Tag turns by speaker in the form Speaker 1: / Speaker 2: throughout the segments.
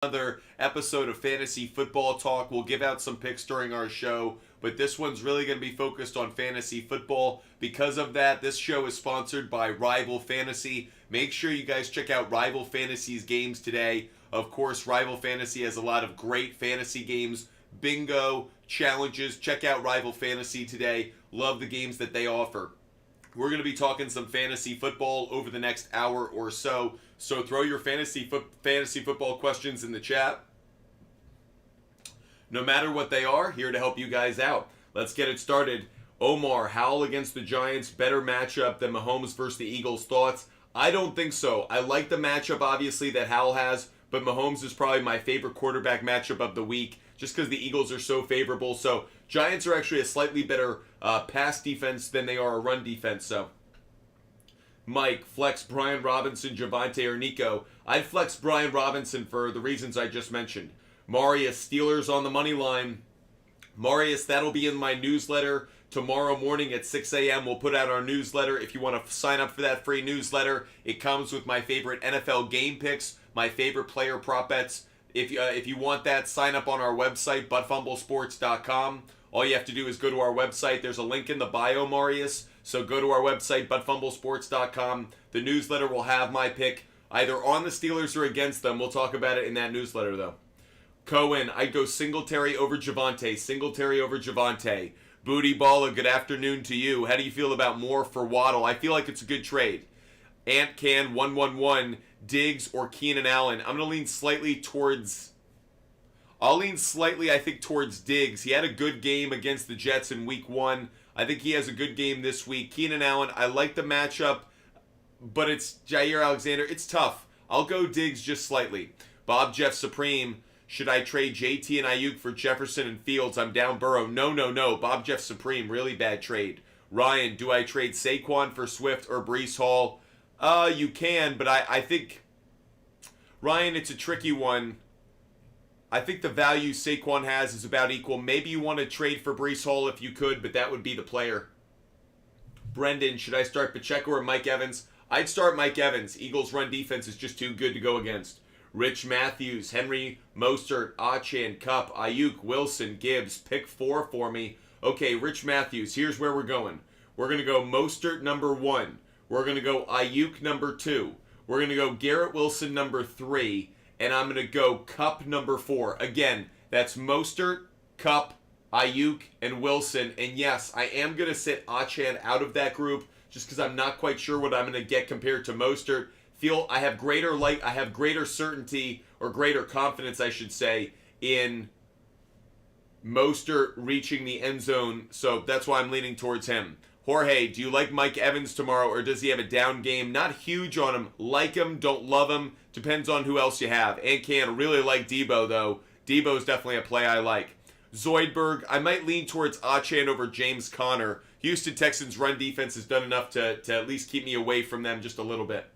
Speaker 1: Another episode of Fantasy Football Talk. We'll give out some picks during our show, but this one's really going to be focused on fantasy football. Because of that, this show is sponsored by Rival Fantasy. Make sure you guys check out Rival Fantasy's games today. Of course, Rival Fantasy has a lot of great fantasy games, bingo, challenges. Check out Rival Fantasy today. Love the games that they offer. We're going to be talking some fantasy football over the next hour or so. So throw your fantasy football questions in the chat. No matter what they are, here to help you guys out. Let's get it started. Omar, Howell against the Giants, better matchup than Mahomes versus the Eagles. Thoughts? I don't think so. I like the matchup, obviously, that Howell has, but Mahomes is probably my favorite quarterback matchup of the week, just because the Eagles are so favorable. So Giants are actually a slightly better pass defense than they are a run defense. So Mike, flex Brian Robinson, Javonte, or Nico. I'd flex Brian Robinson for the reasons I just mentioned. Marius, Steelers on the money line. Marius, that'll be in my newsletter tomorrow morning at 6 a.m. We'll put out our newsletter. If you want to sign up for that free newsletter, it comes with my favorite NFL game picks, my favorite player prop bets. If you want that, sign up on our website, buttfumblesports.com. All you have to do is go to our website. There's a link in the bio, Marius. So go to our website, buttfumblesports.com. The newsletter will have my pick either on the Steelers or against them. We'll talk about it in that newsletter, though. Cohen, I'd go Singletary over Javonte. Singletary over Javonte. Booty Baller, good afternoon to you. How do you feel about Moore for Waddle? I feel like it's a good trade. Ant Can 111, Diggs or Keenan Allen. I'm going to lean slightly towards... I think, towards Diggs. He had a good game against the Jets in week 1. I think he has a good game this week. Keenan Allen, I like the matchup, but it's Jair Alexander. It's tough. I'll go Diggs just slightly. Bob Jeff Supreme, should I trade JT and Ayuk for Jefferson and Fields? I'm down Burrow. No. Bob Jeff Supreme, really bad trade. Ryan, do I trade Saquon for Swift or Breece Hall? You can, but I think, Ryan, it's a tricky one. I think the value Saquon has is about equal. Maybe you want to trade for Breece Hall if you could, but that would be the player. Brendan, should I start Pacheco or Mike Evans? I'd start Mike Evans. Eagles' run defense is just too good to go against. Rich Matthews, Henry, Mostert, Achan, Kupp, Ayuk, Wilson, Gibbs. Pick 4 for me. Okay, Rich Matthews, here's where we're going. We're going to go Mostert number 1. We're going to go Ayuk number 2. We're going to go Garrett Wilson number 3. And I'm going to go Kupp number 4. Again, that's Mostert, Kupp, Ayuk, and Wilson. And yes, I am going to sit Achan out of that group just because I'm not quite sure what I'm going to get compared to Mostert. I have greater certainty, or greater confidence, I should say, in Mostert reaching the end zone. So that's why I'm leaning towards him. Jorge, do you like Mike Evans tomorrow, or does he have a down game? Not huge on him. Like him, don't love him. Depends on who else you have. And can really like Debo, though. Debo's definitely a play I like. Zoidberg, I might lean towards Achan over James Conner. Houston Texans' run defense has done enough to at least keep me away from them just a little bit.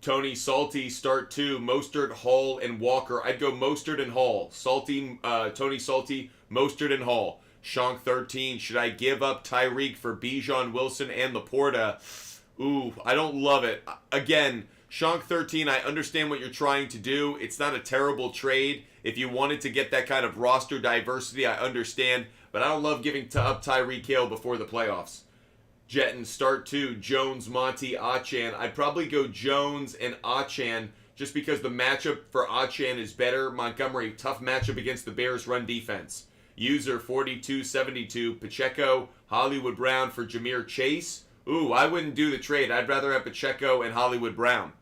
Speaker 1: Tony Salty, start 2. Mostert, Hall, and Walker. I'd go Mostert and Hall. Tony Salty, Mostert and Hall. Shank 13, should I give up Tyreek for Bijan, Wilson, and Laporta? Ooh, I don't love it. Again, Shank 13, I understand what you're trying to do. It's not a terrible trade. If you wanted to get that kind of roster diversity, I understand. But I don't love giving up Tyreek Hill before the playoffs. Jetton, start 2. Jones, Monty, Achan. I'd probably go Jones and Achan just because the matchup for Achan is better. Montgomery, tough matchup against the Bears' run defense. User 4272, Pacheco, Hollywood Brown for Jahmyr Chase. Ooh, I wouldn't do the trade. I'd rather have Pacheco and Hollywood Brown.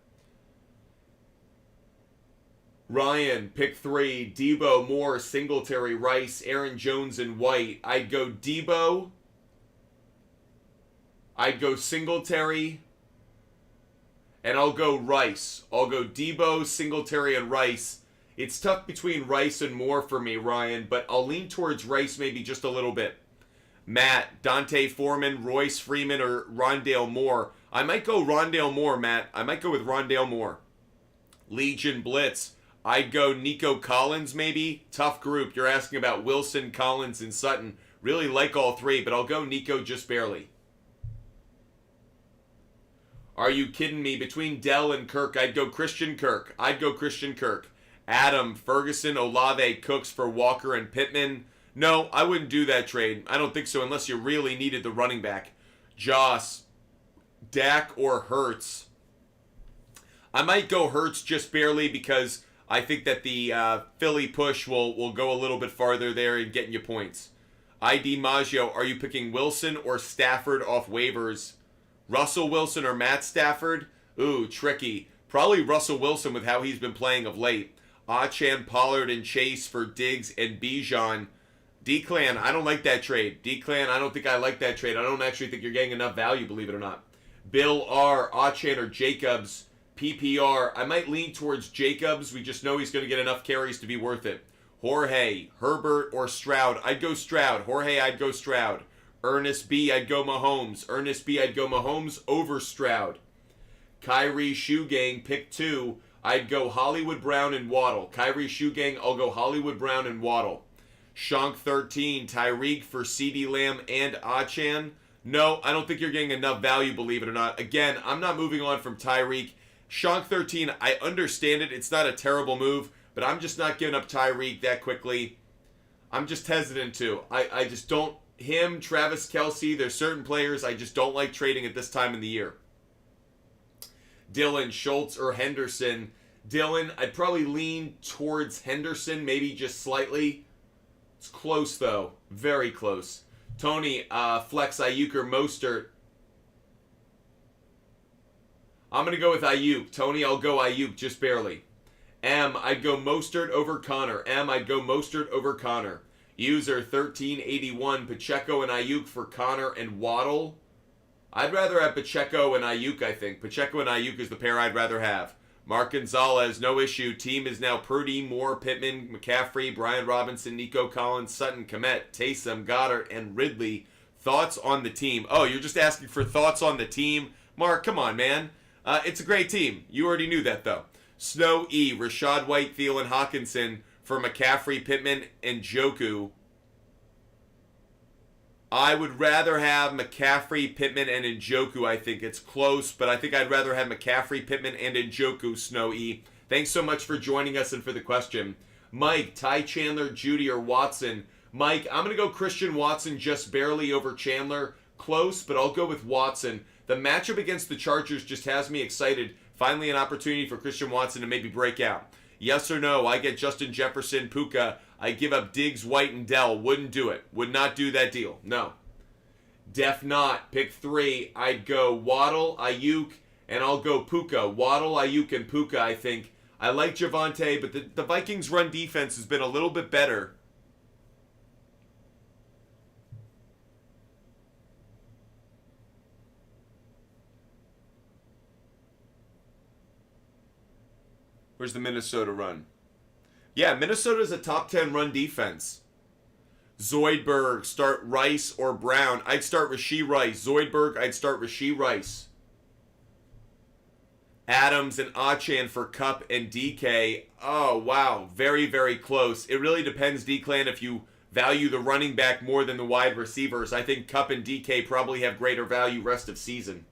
Speaker 1: Ryan, pick 3. Debo, Moore, Singletary, Rice, Aaron Jones, and White. I'd go Debo. I'd go Singletary. And I'll go Rice. I'll go Debo, Singletary, and Rice. It's tough between Rice and Moore for me, Ryan, but I'll lean towards Rice maybe just a little bit. Matt, Dante Foreman, Royce Freeman, or Rondale Moore. I might go Rondale Moore, Matt. I might go with Rondale Moore. Legion Blitz. I'd go Nico Collins maybe. Tough group. You're asking about Wilson, Collins, and Sutton. Really like all 3, but I'll go Nico just barely. Are you kidding me? Between Dell and Kirk, I'd go Christian Kirk. I'd go Christian Kirk. Adam, Ferguson, Olave, Cooks for Walker and Pittman. No, I wouldn't do that trade. I don't think so unless you really needed the running back. Joss, Dak or Hurts. I might go Hurts just barely because I think that the Philly push will go a little bit farther there in getting you points. ID Maggio, are you picking Wilson or Stafford off waivers? Russell Wilson or Matt Stafford? Ooh, tricky. Probably Russell Wilson with how he's been playing of late. Achan, Pollard, and Chase for Diggs and Bijan. D-Clan, I don't like that trade. D-Clan, I don't think I like that trade. I don't actually think you're getting enough value, believe it or not. Bill R, Achan, or Jacobs. PPR, I might lean towards Jacobs. We just know he's going to get enough carries to be worth it. Jorge, Herbert, or Stroud. I'd go Stroud. Jorge, I'd go Stroud. Ernest B, I'd go Mahomes. Ernest B, I'd go Mahomes over Stroud. Kyrie Shoe Gang, pick 2. I'd go Hollywood Brown and Waddle. Kyrie Shoe Gang, I'll go Hollywood Brown and Waddle. Shank 13, Tyreek for CeeDee Lamb and Achan. No, I don't think you're getting enough value, believe it or not. Again, I'm not moving on from Tyreek. Shank 13, I understand it. It's not a terrible move, but I'm just not giving up Tyreek that quickly. I'm just hesitant to. I just don't. Him, Travis Kelce, there's certain players I just don't like trading at this time in the year. Dylan, Schultz, or Henderson. Dylan, I'd probably lean towards Henderson, maybe just slightly. It's close, though. Very close. Tony, flex Ayuk or Mostert. I'm going to go with Ayuk. Tony, I'll go Ayuk just barely. M, I'd go Mostert over Connor. M, I'd go Mostert over Connor. User 1381, Pacheco and Ayuk for Connor and Waddle. I'd rather have Pacheco and Ayuk, I think. Pacheco and Ayuk is the pair I'd rather have. Mark Gonzalez, no issue. Team is now Purdy, Moore, Pittman, McCaffrey, Brian Robinson, Nico Collins, Sutton, Kmet, Taysom, Goddard, and Ridley. Thoughts on the team? Oh, you're just asking for thoughts on the team? Mark, come on, man. It's a great team. You already knew that, though. Snow E, Rashad White, Thielen, Hawkinson for McCaffrey, Pittman, and Njoku. I would rather have McCaffrey, Pittman, and Njoku. I think it's close, but I think I'd rather have McCaffrey, Pittman, and Njoku, Snow E. Thanks so much for joining us and for the question. Mike, Ty Chandler, Judy, or Watson. Mike, I'm going to go Christian Watson just barely over Chandler. Close, but I'll go with Watson. The matchup against the Chargers just has me excited. Finally an opportunity for Christian Watson to maybe break out. Yes or no, I get Justin Jefferson, Puka. I give up Diggs, White, and Dell. Wouldn't do it. Would not do that deal. No. Def not. Pick 3. I'd go Waddle, Ayuk, and I'll go Puka. Waddle, Ayuk, and Puka, I think. I like Javonte, but the Vikings' run defense has been a little bit better. Where's the Minnesota run? Yeah, Minnesota's a top 10 run defense. Zoidberg, start Rice or Brown. I'd start Rashee Rice. Zoidberg, I'd start Rashee Rice. Adams and Achan for Cup and DK. Oh, wow. Very, very close. It really depends, D-Clan, if you value the running back more than the wide receivers. I think Cup and DK probably have greater value rest of season.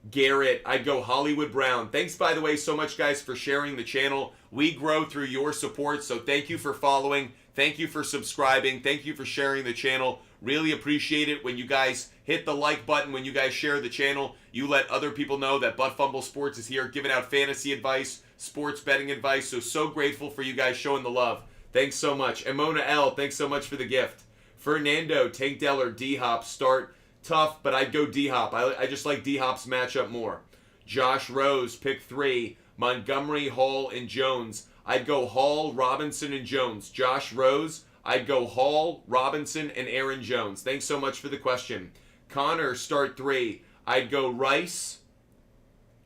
Speaker 1: Garrett, I'd go Hollywood Brown. Thanks, by the way, so much, guys, for sharing the channel. We grow through your support, so thank you for following. Thank you for subscribing. Thank you for sharing the channel. Really appreciate it when you guys hit the like button, when you guys share the channel. You let other people know that Butt Fumble Sports is here giving out fantasy advice, sports betting advice. So grateful for you guys showing the love. Thanks so much. And Mona L, thanks so much for the gift. Fernando, Tank Dell or D-Hop, start. Tough, but I'd go D-Hop. I just like D-Hop's matchup more. Josh Rose, pick 3. Montgomery, Hall, and Jones. I'd go Hall, Robinson, and Jones. Josh Rose, I'd go Hall, Robinson, and Aaron Jones. Thanks so much for the question. Connor, start 3. I'd go Rice.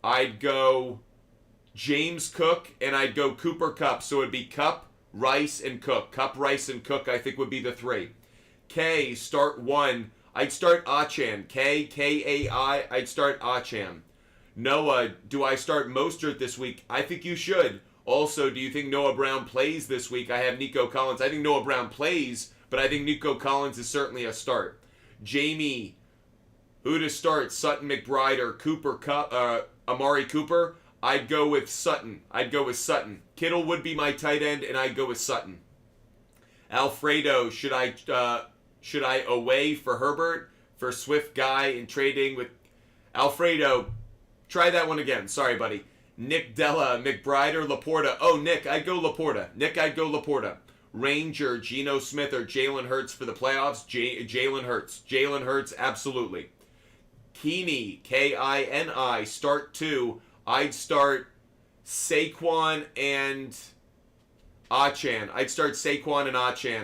Speaker 1: I'd go James Cook, and I'd go Cooper Kupp. So it'd be Kupp, Rice, and Cook. Kupp, Rice, and Cook, I think, would be the 3. K, start 1. I'd start Achan. K-A-I. I'd start Achan. Noah, do I start Mostert this week? I think you should. Also, do you think Noah Brown plays this week? I have Nico Collins. I think Noah Brown plays, but I think Nico Collins is certainly a start. Jamie, Who to start? Sutton, McBride, or Amari Cooper? I'd go with Sutton. Kittle would be my tight end, and I'd go with Sutton. Alfredo, should I away for Herbert for Swift guy in trading with Alfredo? Try that one again. Sorry, buddy. Nick Della, McBride or Laporta? Oh, Nick, I'd go Laporta. Ranger, Geno Smith or Jalen Hurts for the playoffs? Jalen Hurts, absolutely. Kini, Kini, start 2. I'd start Saquon and Achan.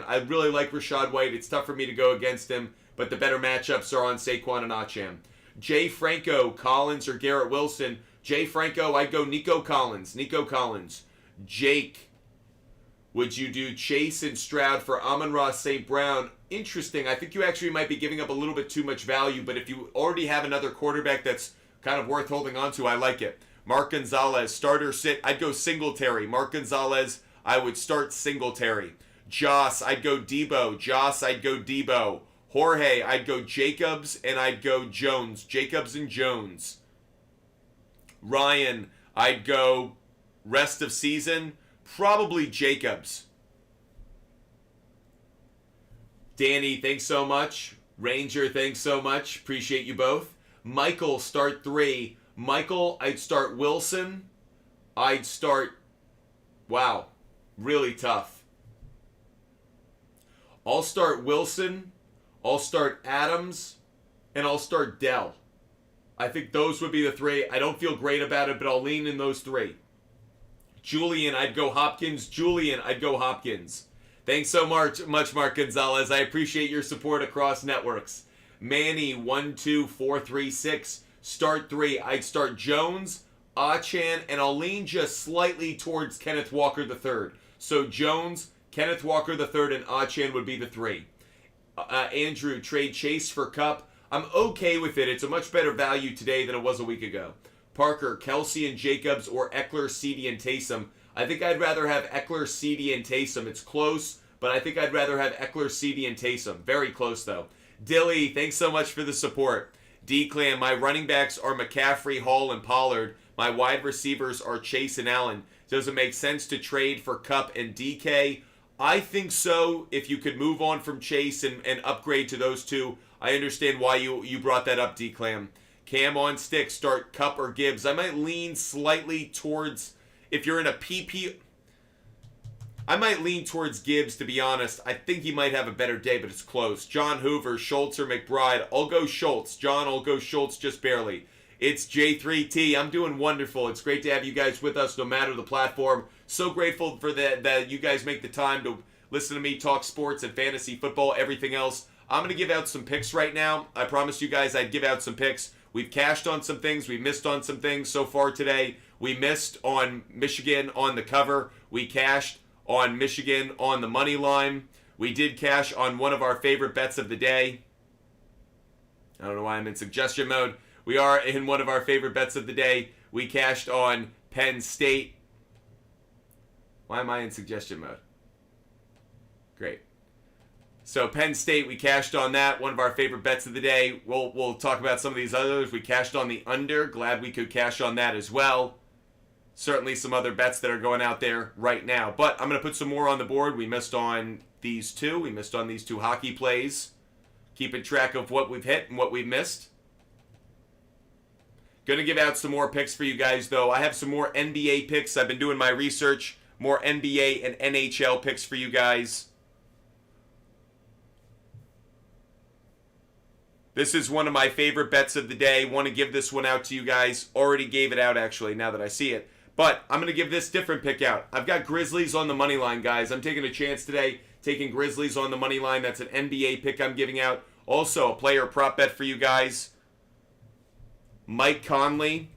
Speaker 1: I really like Rachaad White. It's tough for me to go against him, but the better matchups are on Saquon and Achan. Jay Franco, Collins or Garrett Wilson? Jay Franco, I'd go Nico Collins. Jake, would you do Chase and Stroud for Amon-Ra St. Brown? Interesting. I think you actually might be giving up a little bit too much value, but if you already have another quarterback that's kind of worth holding on to, I like it. Mark Gonzalez, starter sit. I'd go Singletary. Mark Gonzalez, I would start Singletary. Joss, I'd go Debo. Jorge, I'd go Jacobs, and I'd go Jones. Jacobs and Jones. Ryan, I'd go rest of season, probably Jacobs. Danny, thanks so much. Ranger, thanks so much. Appreciate you both. Michael, start 3. Michael, I'd start Wilson. Wow, really tough. I'll start Wilson. I'll start Adams. And I'll start Dell. I think those would be the 3. I don't feel great about it, but I'll lean in those 3. Julian, I'd go Hopkins. Thanks so much, Mark Gonzalez. I appreciate your support across networks. Manny, 12436. Start 3. I'd start Jones, Achan, and I'll lean just slightly towards Kenneth Walker III. So Jones, Kenneth Walker III, and Achan would be the 3. Andrew, trade Chase for Cup. I'm okay with it. It's a much better value today than it was a week ago. Parker, Kelsey and Jacobs, or Eckler, Ceedee, and Taysom. I think I'd rather have Eckler, Ceedee, and Taysom. It's close, but I think I'd rather have Eckler, Ceedee, and Taysom. Very close, though. Dilly, thanks so much for the support. D-Clan, my running backs are McCaffrey, Hall, and Pollard. My wide receivers are Chase and Allen. Does it make sense to trade for Kupp and DK? I think so, if you could move on from Chase and upgrade to those two. I understand why you brought that up, D-Clam. Cam on stick, start Kupp or Gibbs. I might lean slightly towards, if you're in a PP, I might lean towards Gibbs, to be honest. I think he might have a better day, but it's close. John Hoover, Schultz or McBride. I'll go Schultz. John, I'll go Schultz just barely. It's J3T. I'm doing wonderful. It's great to have you guys with us no matter the platform. So grateful for that you guys make the time to listen to me talk sports and fantasy football, everything else. I'm going to give out some picks right now. I promised you guys I'd give out some picks. We've cashed on some things. We missed on some things so far today. We missed on Michigan on the cover. We cashed on Michigan on the money line. We did cash on one of our favorite bets of the day. I don't know why I'm in suggestion mode. We are in one of our favorite bets of the day. We cashed on Penn State. Why am I in suggestion mode? Great. So Penn State, we cashed on that. One of our favorite bets of the day. We'll talk about some of these others. We cashed on the under. Glad we could cash on that as well. Certainly some other bets that are going out there right now. But I'm going to put some more on the board. We missed on these two. We missed on these two hockey plays. Keeping track of what we've hit and what we've missed. Going to give out some more picks for you guys, though. I have some more NBA picks. I've been doing my research. More NBA and NHL picks for you guys. This is one of my favorite bets of the day. Want to give this one out to you guys. Already gave it out, actually, now that I see it. But I'm going to give this different pick out. I've got Grizzlies on the money line, guys. I'm taking a chance today, taking Grizzlies on the money line. That's an NBA pick I'm giving out. Also, a player prop bet for you guys. Mike Conley,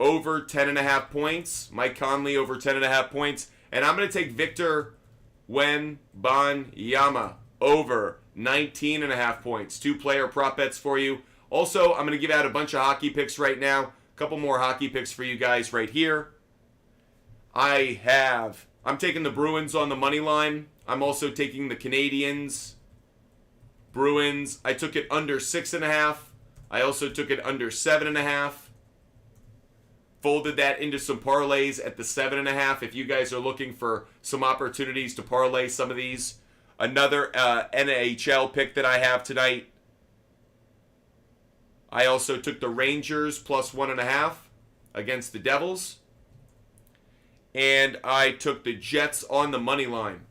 Speaker 1: over 10.5 points. Mike Conley, over 10.5 points. And I'm going to take Victor Wembanyama, over 19.5 points. 2 player prop bets for you. Also, I'm going to give out a bunch of hockey picks right now. A couple more hockey picks for you guys right here. I'm taking the Bruins on the money line. I'm also taking the Canadiens. Bruins, I took it under 6.5. I also took it under 7.5. Folded that into some parlays at the 7.5. If you guys are looking for some opportunities to parlay some of these. Another NHL pick that I have tonight. I also took the Rangers plus 1.5 against the Devils. And I took the Jets on the money line.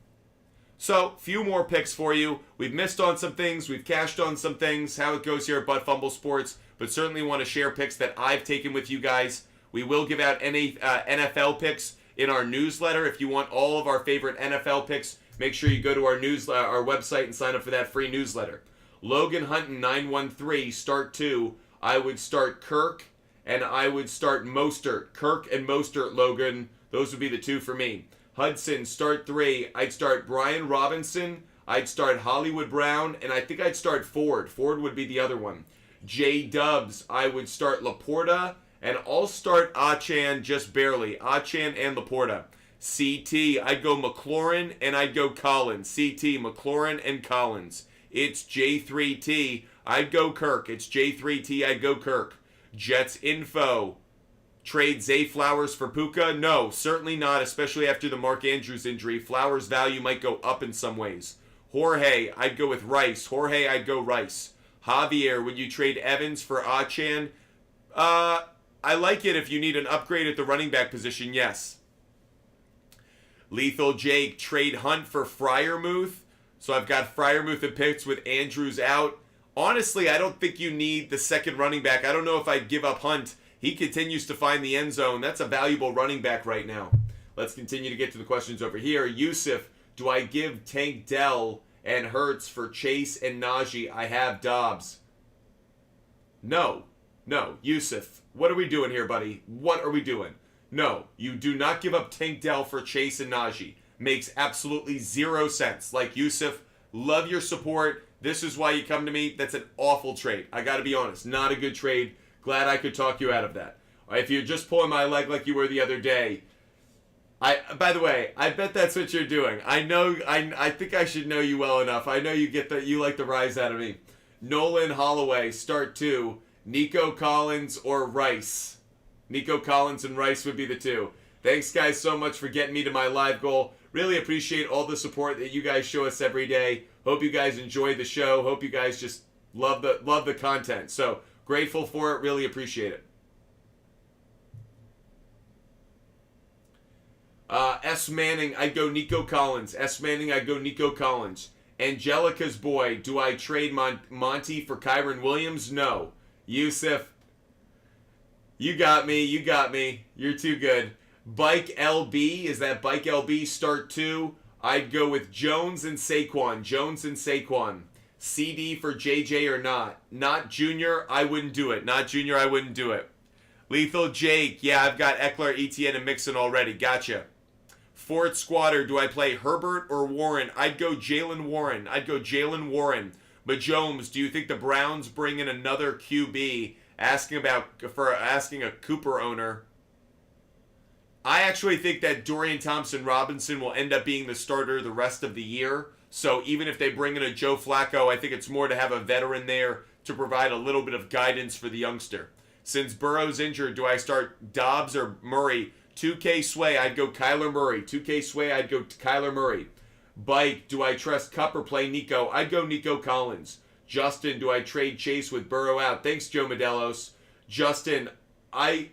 Speaker 1: So, few more picks for you. We've missed on some things. We've cashed on some things. How it goes here at Butt Fumble Sports. But certainly want to share picks that I've taken with you guys. We will give out NFL picks in our newsletter. If you want all of our favorite NFL picks, make sure you go to our website and sign up for that free newsletter. Logan Hunton 913, start 2. I would start Kirk and I would start Mostert. Kirk and Mostert, Logan. Those would be the 2 for me. Hudson, start 3. I'd start Brian Robinson. I'd start Hollywood Brown. And I think I'd start Ford. Ford would be the other one. J Dubs, I would start Laporta. And I'll start Achan just barely. Achan and Laporta. CT, I'd go McLaurin and I'd go Collins. CT, McLaurin and Collins. It's J3T. I'd go Kirk. It's J3T. I'd go Kirk. Jets info. Trade Zay Flowers for Puka? No, certainly not, especially after the Mark Andrews injury. Flowers' value might go up in some ways. Jorge, I'd go with Rice. Jorge, I'd go Rice. Javier, would you trade Evans for Achan? I like it if you need an upgrade at the running back position, yes. Lethal Jake, trade Hunt for Freiermuth. So I've got Freiermuth and Pitts with Andrews out. Honestly, I don't think you need the second running back. I don't know if I'd give up Hunt. He continues to find the end zone. That's a valuable running back right now. Let's continue to get to the questions over here. Yusuf, do I give Tank Dell and Hurts for Chase and Najee? I have Dobbs. No, Yusuf. What are we doing here, buddy? What are we doing? No, you do not give up Tank Dell for Chase and Najee. Makes absolutely zero sense. Like, Yusuf, love your support. This is why you come to me. That's an awful trade. I got to be honest. Not a good trade. Glad I could talk you out of that. If you're just pulling my leg like you were the other day, by the way, I bet that's what you're doing. I think I should know you well enough. I know you like the rise out of me. Nolan Holloway, start 2. Nico Collins or Rice. Nico Collins and Rice would be the 2. Thanks, guys, so much for getting me to my live goal. Really appreciate all the support that you guys show us every day. Hope you guys enjoy the show. Hope you guys just love the content. So grateful for it. Really appreciate it. S. Manning, I'd go Nico Collins. S. Manning, I'd go Nico Collins. Angelica's boy, do I trade Monty for Kyron Williams? No. Yusuf, you got me. You're too good. Bike LB, is that Bike LB start 2? I'd go with Jones and Saquon. CD for JJ or not. Not Junior, I wouldn't do it. Lethal Jake, yeah, I've got Eckler, Etienne, and Mixon already. Gotcha. Fort Squatter, do I play Herbert or Warren? I'd go Jalen Warren. But Jones, do you think the Browns bring in another QB? Asking a Cooper owner. I actually think that Dorian Thompson-Robinson will end up being the starter the rest of the year. So even if they bring in a Joe Flacco, I think it's more to have a veteran there to provide a little bit of guidance for the youngster. Since Burrow's injured, do I start Dobbs or Murray? 2K Sway, I'd go Kyler Murray. Bike, do I trust Cup or play Nico? I'd go Nico Collins. Justin, do I trade Chase with Burrow out? Thanks, Joe Modelos. Justin, I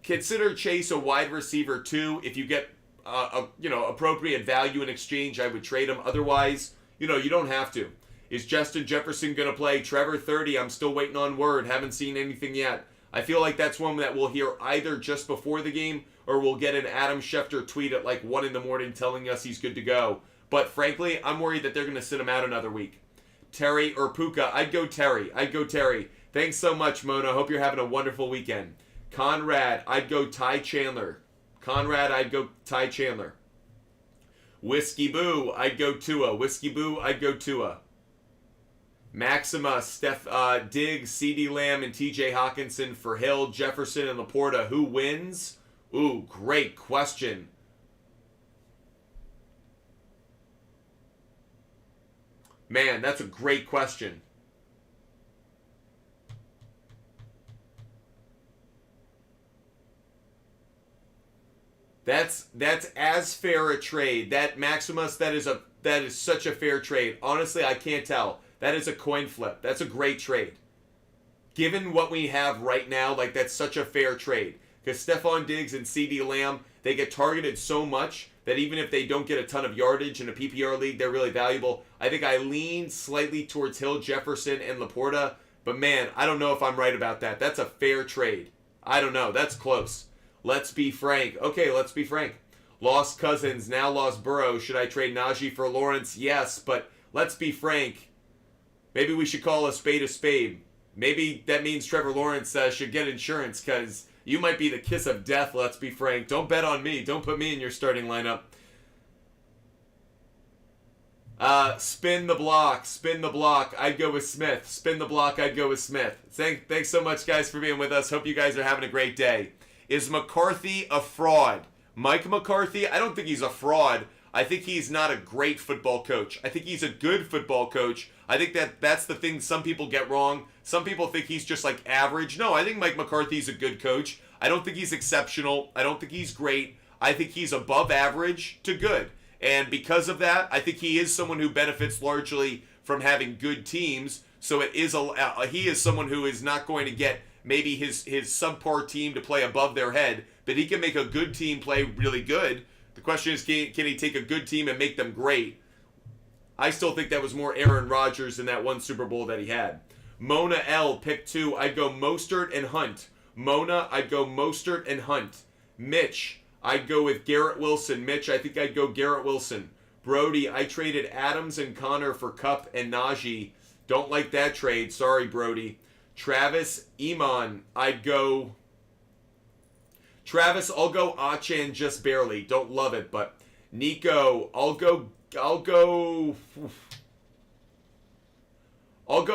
Speaker 1: consider Chase a wide receiver too. If you get appropriate value in exchange, I would trade him. Otherwise, you don't have to. Is Justin Jefferson going to play? Trevor 30, I'm still waiting on word. Haven't seen anything yet. I feel like that's one that we'll hear either just before the game or we'll get an Adam Schefter tweet at like 1 in the morning telling us he's good to go. But frankly, I'm worried that they're going to sit him out another week. Terry or Puka? I'd go Terry. Thanks so much, Mona. Hope you're having a wonderful weekend. Conrad, I'd go Ty Chandler. Whiskey Boo, I'd go Tua. Maxima, Diggs, CeeDee Lamb, and TJ Hawkinson for Hill, Jefferson, and Laporta. Who wins? Ooh, great question. Man, that's a great question. That's as fair a trade. That Maximus, that is such a fair trade. Honestly, I can't tell. That is a coin flip. That's a great trade. Given what we have right now, like that's such a fair trade. Because Stephon Diggs and CeeDee Lamb, they get targeted so much that even if they don't get a ton of yardage in a PPR league, they're really valuable. I think I lean slightly towards Hill, Jefferson, and Laporta. But man, I don't know if I'm right about that. That's a fair trade. I don't know. That's close. Let's be frank. Okay, let's be frank. Lost Cousins, now lost Burrow. Should I trade Najee for Lawrence? Yes, but let's be frank. Maybe we should call a spade a spade. Maybe that means Trevor Lawrence should get insurance because you might be the kiss of death, let's be frank. Don't bet on me. Don't put me in your starting lineup. Spin the block. Spin the block. I'd go with Smith. Spin the block. I'd go with Smith. Thanks so much, guys, for being with us. Hope you guys are having a great day. Is McCarthy a fraud? Mike McCarthy, I don't think he's a fraud. I think he's not a great football coach. I think he's a good football coach. I think that's the thing some people get wrong. Some people think he's just like average. No, I think Mike McCarthy's a good coach. I don't think he's exceptional. I don't think he's great. I think he's above average to good. And because of that, I think he is someone who benefits largely from having good teams. So he is someone who is not going to get maybe his subpar team to play above their head, but he can make a good team play really good. The question is, can he take a good team and make them great? I still think that was more Aaron Rodgers in that one Super Bowl that he had. Mona L, pick 2. I'd go Mostert and Hunt. Mona, I'd go Mostert and Hunt. Mitch, I'd go with Garrett Wilson. Mitch, I think I'd go Garrett Wilson. Brody, I traded Adams and Connor for Kupp and Najee. Don't like that trade. Sorry, Brody. Travis, Iman, I'd go... Travis, I'll go Achan just barely. Don't love it, but Nico, I'll go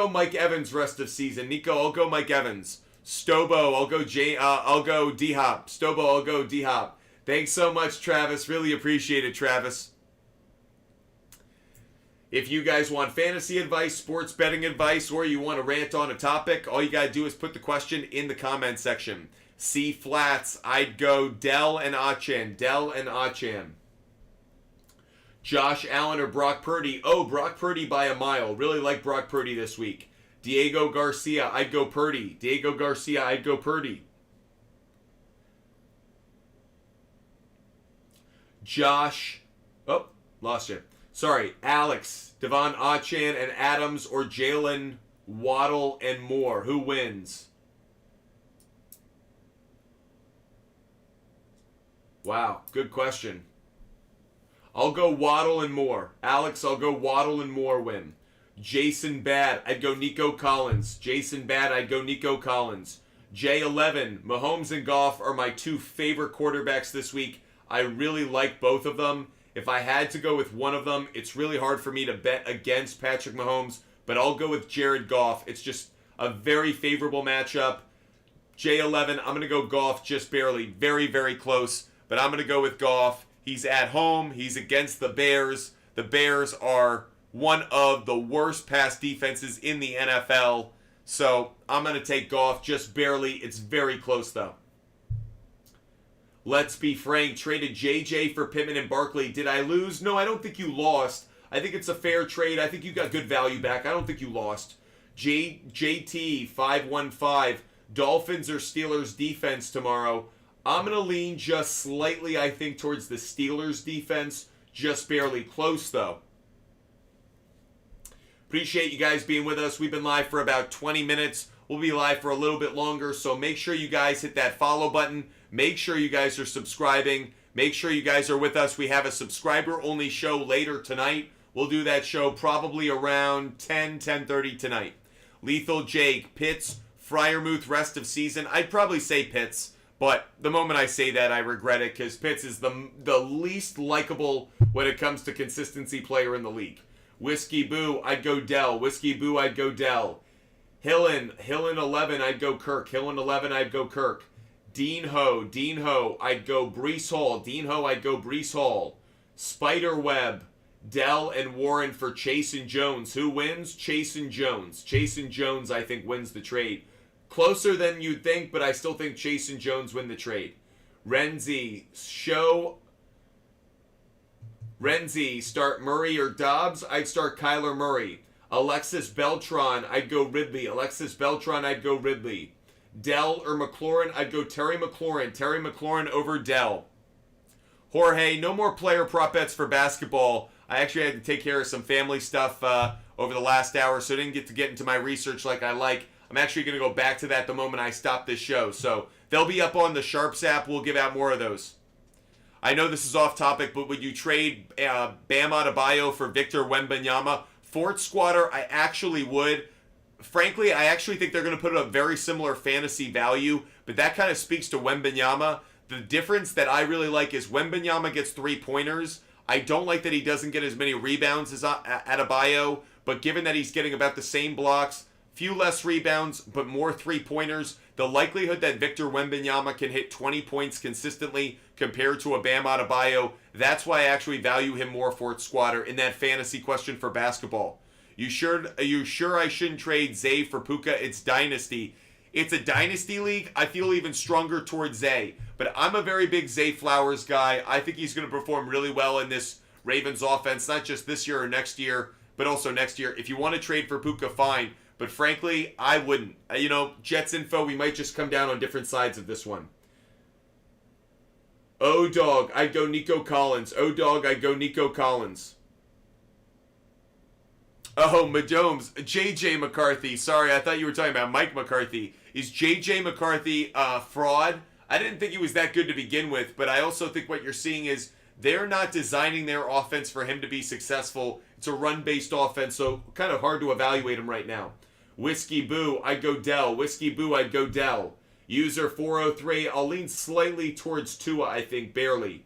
Speaker 1: Mike Evans rest of season. Nico, I'll go Mike Evans. Stobo, I'll go D-Hop. Stobo, I'll go D-Hop. Thanks so much, Travis. Really appreciate it, Travis. If you guys want fantasy advice, sports betting advice, or you want to rant on a topic, all you got to do is put the question in the comment section. C flats, I'd go Dell and Achan. Dell and Achan. Josh Allen or Brock Purdy? Oh, Brock Purdy by a mile. Really like Brock Purdy this week. Diego Garcia, I'd go Purdy. Diego Garcia, I'd go Purdy. Josh, oh, lost you. Sorry, Alex, Devon Achan and Adams or Jalen, Waddle and Moore. Who wins? Wow, good question. I'll go Waddle and Moore. Alex, I'll go Waddle and Moore win. Jason Bad, I'd go Nico Collins. Jason Bad, I'd go Nico Collins. J11, Mahomes and Goff are my 2 favorite quarterbacks this week. I really like both of them. If I had to go with one of them, it's really hard for me to bet against Patrick Mahomes, but I'll go with Jared Goff. It's just a very favorable matchup. J11, I'm going to go Goff just barely. Very, very close. But I'm going to go with Goff. He's at home. He's against the Bears. The Bears are one of the worst pass defenses in the NFL. So I'm going to take Goff just barely. It's very close, though. Let's be frank. Traded JJ for Pittman and Barkley. Did I lose? No, I don't think you lost. I think it's a fair trade. I think you got good value back. I don't think you lost. JT515. Dolphins or Steelers defense tomorrow. I'm going to lean just slightly, I think, towards the Steelers defense. Just barely close, though. Appreciate you guys being with us. We've been live for about 20 minutes. We'll be live for a little bit longer, so make sure you guys hit that follow button. Make sure you guys are subscribing. Make sure you guys are with us. We have a subscriber-only show later tonight. We'll do that show probably around 10:30 tonight. Lethal Jake, Pitts, Freiermuth rest of season. I'd probably say Pitts. But the moment I say that, I regret it because Pitts is the least likable when it comes to consistency player in the league. Whiskey Boo, I'd go Dell. Whiskey Boo, I'd go Dell. Hillen 11, I'd go Kirk. Hillen 11, I'd go Kirk. Dean Ho, I'd go Breece Hall. Dean Ho, I'd go Breece Hall. Spiderweb, Dell and Warren for Chase and Jones. Who wins? Chase and Jones. Chase and Jones, I think, wins the trade. Closer than you'd think, but I still think Chase and Jones win the trade. Renzi, start Murray or Dobbs? I'd start Kyler Murray. Alexis Beltran, I'd go Ridley. Dell or McLaurin? I'd go Terry McLaurin. Terry McLaurin over Dell. Jorge, no more player prop bets for basketball. I actually had to take care of some family stuff over the last hour, so I didn't get to get into my research like I like. I'm actually going to go back to that the moment I stop this show. So they'll be up on the SHARPZ app. We'll give out more of those. I know this is off topic, but would you trade Bam Adebayo for Victor Wembanyama? Fort Squatter, I actually would. Frankly, I actually think they're going to put a very similar fantasy value, but that kind of speaks to Wembanyama. The difference that I really like is Wembanyama gets 3-pointers. I don't like that he doesn't get as many rebounds as Adebayo, but given that he's getting about the same blocks, few less rebounds, but more 3-pointers, the likelihood that Victor Wembanyama can hit 20 points consistently compared to a Bam Adebayo, that's why I actually value him more, Fort Squatter, in that fantasy question for basketball. Are you sure I shouldn't trade Zay for Puka? It's Dynasty. It's a Dynasty league. I feel even stronger towards Zay. But I'm a very big Zay Flowers guy. I think he's going to perform really well in this Ravens offense, not just this year or next year, but also next year. If you want to trade for Puka, fine. But frankly, I wouldn't. Jets info, we might just come down on different sides of this one. O-Dog, I'd go Nico Collins. O-Dog, I'd go Nico Collins. Oh, Madomes. J.J. McCarthy. Sorry, I thought you were talking about Mike McCarthy. Is J.J. McCarthy fraud? I didn't think he was that good to begin with, but I also think what you're seeing is they're not designing their offense for him to be successful. It's a run-based offense, so kind of hard to evaluate him right now. Whiskey Boo, I'd go Dell. Whiskey Boo, I'd go Dell. User 403, I'll lean slightly towards Tua, I think, barely.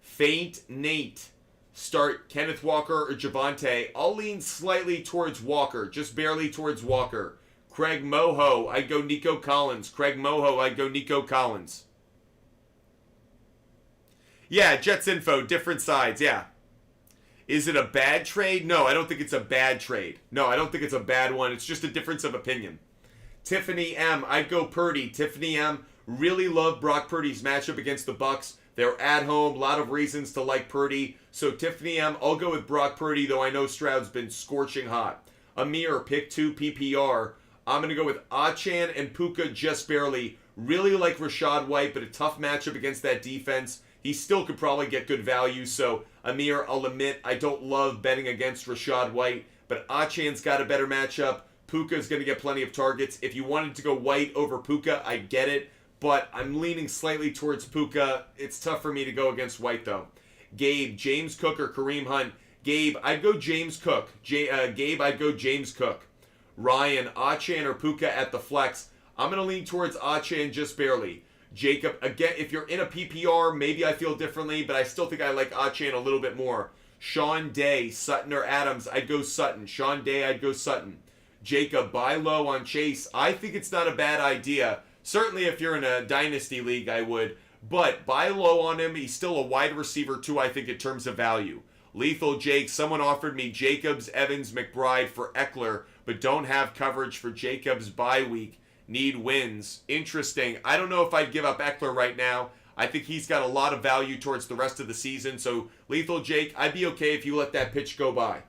Speaker 1: Faint Nate. Start Kenneth Walker or Javonte. I'll lean slightly towards Walker, just barely towards Walker. Craig Moho, I'd go Nico Collins. Yeah, Jets info, different sides, yeah. Is it a bad trade? No, I don't think it's a bad trade. No, I don't think it's a bad one. It's just a difference of opinion. Tiffany M, I'd go Purdy. Tiffany M, really love Brock Purdy's matchup against the Bucks. They're at home, a lot of reasons to like Purdy. So Tiffany M, I'll go with Brock Purdy, though I know Stroud's been scorching hot. Amir, pick 2 PPR. I'm going to go with Achan and Puka just barely. Really like Rashad White, but a tough matchup against that defense. He still could probably get good value. So Amir, I'll admit, I don't love betting against Rashad White, but Achan's got a better matchup. Puka's going to get plenty of targets. If you wanted to go White over Puka, I get it. But I'm leaning slightly towards Puka. It's tough for me to go against White, though. Gabe, James Cook or Kareem Hunt? Gabe, I'd go James Cook. Gabe, I'd go James Cook. Ryan, Achan or Puka at the flex? I'm going to lean towards Achan just barely. Jacob, again, if you're in a PPR, maybe I feel differently, but I still think I like Achan a little bit more. Sean Day, Sutton or Adams? I'd go Sutton. Sean Day, I'd go Sutton. Jacob, buy low on Chase. I think it's not a bad idea. Certainly if you're in a dynasty league, I would. But buy low on him. He's still a wide receiver, too, I think, in terms of value. Lethal Jake, someone offered me Jacobs, Evans, McBride for Eckler, but don't have coverage for Jacobs bye week. Need wins. Interesting. I don't know if I'd give up Eckler right now. I think he's got a lot of value towards the rest of the season. So, Lethal Jake, I'd be okay if you let that pitch go by.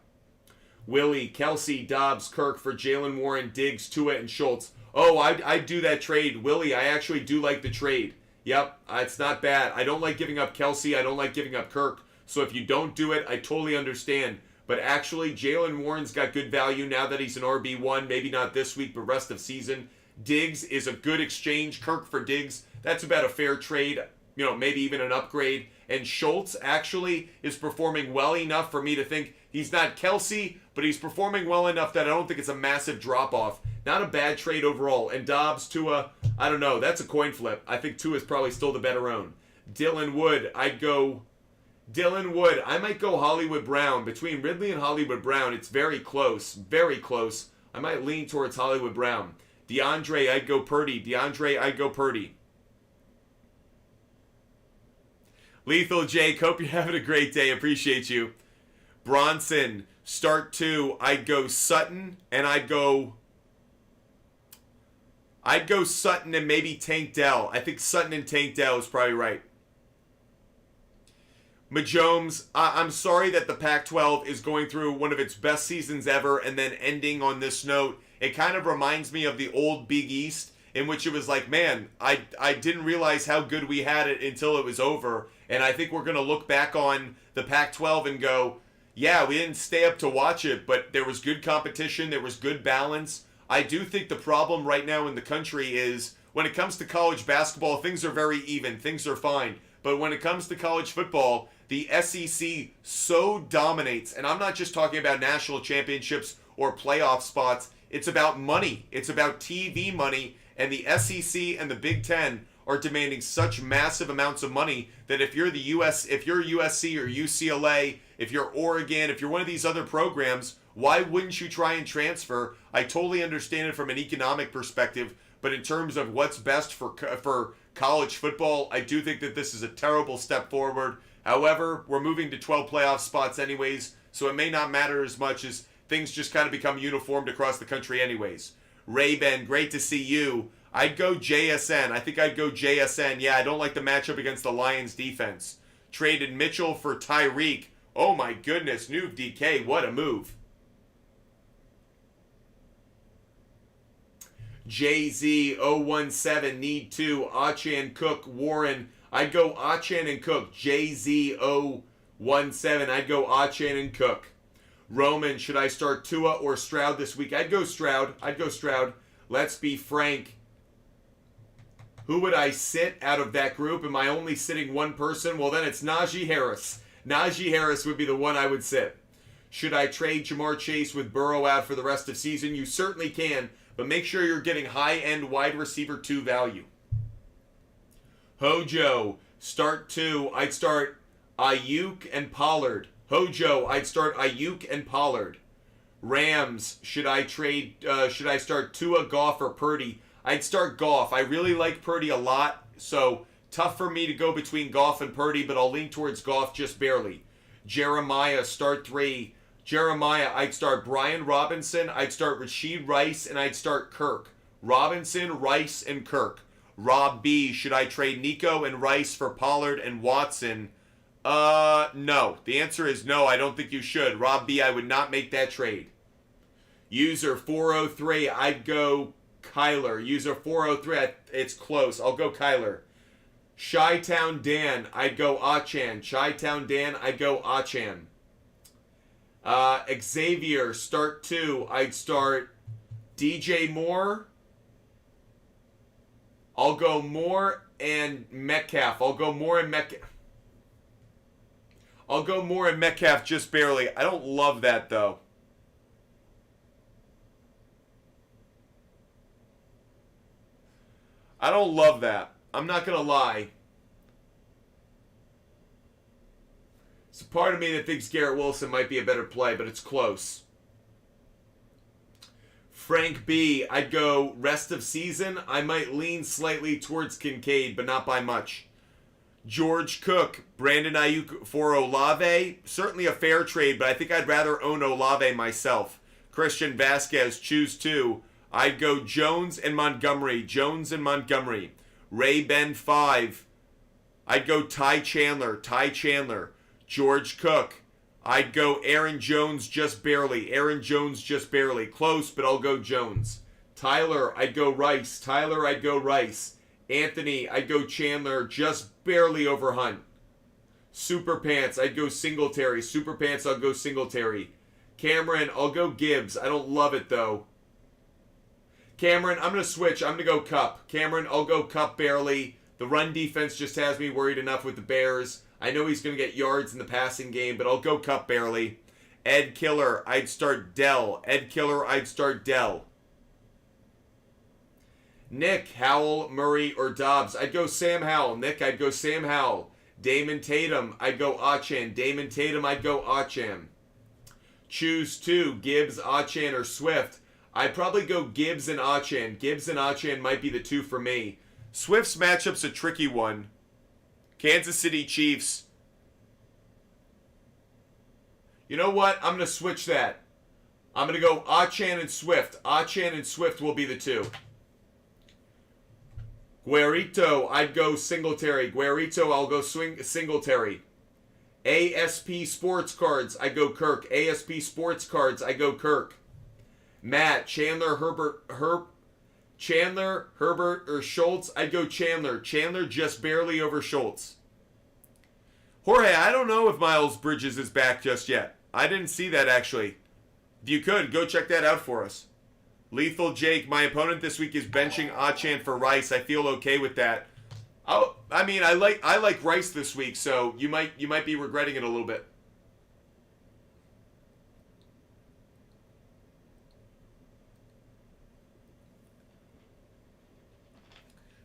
Speaker 1: Willie, Kelsey, Dobbs, Kirk for Jalen Warren, Diggs, Tua, and Schultz. Oh, I'd do that trade. Willie, I actually do like the trade. Yep, it's not bad. I don't like giving up Kelsey. I don't like giving up Kirk. So if you don't do it, I totally understand. But actually, Jalen Warren's got good value now that he's an RB1. Maybe not this week, but rest of season. Diggs is a good exchange. Kirk for Diggs, that's about a fair trade. Maybe even an upgrade. And Schultz actually is performing well enough for me to think he's not Kelsey, but he's performing well enough that I don't think it's a massive drop-off. Not a bad trade overall. And Dobbs, Tua, I don't know. That's a coin flip. I think Tua is probably still the better own. Dylan Wood, I might go Hollywood Brown. Between Ridley and Hollywood Brown, it's very close. Very close. I might lean towards Hollywood Brown. DeAndre, I'd go Purdy. Lethal Jake, hope you're having a great day. Appreciate you. Bronson, start 2. I'd go Sutton, and I'd go I'd go Sutton and maybe Tank Dell. I think Sutton and Tank Dell is probably right. Majomes, I'm sorry that the Pac-12 is going through one of its best seasons ever and then ending on this note. It kind of reminds me of the old Big East, in which it was like, man, I didn't realize how good we had it until it was over. And I think we're going to look back on the Pac-12 and go, yeah, we didn't stay up to watch it, but there was good competition, there was good balance. I do think the problem right now in the country is when it comes to college basketball, things are very even, things are fine. But when it comes to college football, the SEC so dominates, and I'm not just talking about national championships or playoff spots. It's about money. It's about TV money, and the SEC and the Big Ten are demanding such massive amounts of money that if you're if you're USC or UCLA, if you're Oregon, if you're one of these other programs, why wouldn't you try and transfer? I totally understand it from an economic perspective, but in terms of what's best for college football, I do think that this is a terrible step forward. However, we're moving to 12 playoff spots anyways, so it may not matter as much as things just kind of become uniformed across the country anyways. Ray-Ben, great to see you. I'd go JSN. I think I'd go JSN. Yeah, I don't like the matchup against the Lions defense. Traded Mitchell for Tyreek. Oh my goodness, new DK, what a move. JZ017, need two. Achan, Cook, Warren. I'd go Achan and Cook. JZ017, I'd go Achan and Cook. Roman, should I start Tua or Stroud this week? I'd go Stroud. Let's be frank. Who would I sit out of that group? Am I only sitting one person? Well, then it's Najee Harris. Najee Harris would be the one I would sit. Should I trade Jamar Chase with Burrow out for the rest of the season? You certainly can, but make sure you're getting high-end wide receiver 2 value. Hojo, start 2. I'd start Ayuk and Pollard. Hojo, I'd start Ayuk and Pollard. Rams, should I start Tua, Goff, or Purdy? I'd start Goff. I really like Purdy a lot, so tough for me to go between Goff and Purdy, but I'll lean towards Goff just barely. Jeremiah, start 3. Jeremiah, I'd start Brian Robinson, I'd start Rashid Rice, and I'd start Kirk. Robinson, Rice, and Kirk. Rob B, should I trade Nico and Rice for Pollard and Watson? No. The answer is no, I don't think you should. Rob B, I would not make that trade. User 403, I'd go Kyler. User 403, it's close. I'll go Kyler. Chi-Town Dan, I'd go Achan. Chi-Town Dan, I'd go Achan. Xavier, start 2. I'd start DJ Moore. I'll go Moore and Metcalf. I'll go Moore and Metcalf just barely. I don't love that, though. I don't love that. I'm not going to lie. It's a part of me that thinks Garrett Wilson might be a better play, but it's close. Frank B, I'd go rest of season. I might lean slightly towards Kincaid, but not by much. George Cook, Brandon Ayuk for Olave. Certainly a fair trade, but I think I'd rather own Olave myself. Christian Vasquez, choose 2. I'd go Jones and Montgomery. Ray-Ben 5. I'd go Ty Chandler. George Cook. I'd go Aaron Jones just barely. Close, but I'll go Jones. Tyler, I'd go Rice. Anthony, I'd go Chandler just barely over Hunt. Super Pants, I'd go Singletary. I'll go Singletary. Cameron, I'll go Gibbs. I don't love it, though. Cameron, I'm going to switch. I'm going to go Kupp. Cameron, I'll go Kupp barely. The run defense just has me worried enough with the Bears. I know he's going to get yards in the passing game, but I'll go Kupp barely. Ed Killer, I'd start Dell. Nick, Howell, Murray, or Dobbs. I'd go Sam Howell. Nick, I'd go Sam Howell. Damon Tatum, I'd go Achan. Choose 2, Gibbs, Achan, or Swift. I'd probably go Gibbs and Achan. Gibbs and Achan might be the 2 for me. Swift's matchup's a tricky one. Kansas City Chiefs. You know what? I'm going to switch that. I'm going to go Achan and Swift. Achan and Swift will be the 2. Guerrito, I'd go Singletary. Guerrito, I'll go Singletary. ASP Sports Cards, I go Kirk. ASP Sports Cards, I go Kirk. Matt, Chandler, Herbert, or Schultz, I'd go Chandler. Chandler just barely over Schultz. Jorge, I don't know if Miles Bridges is back just yet. I didn't see that actually. If you could, go check that out for us. Lethal Jake, my opponent this week is benching Achan for Rice. I feel okay with that. I like Rice this week, so you might be regretting it a little bit.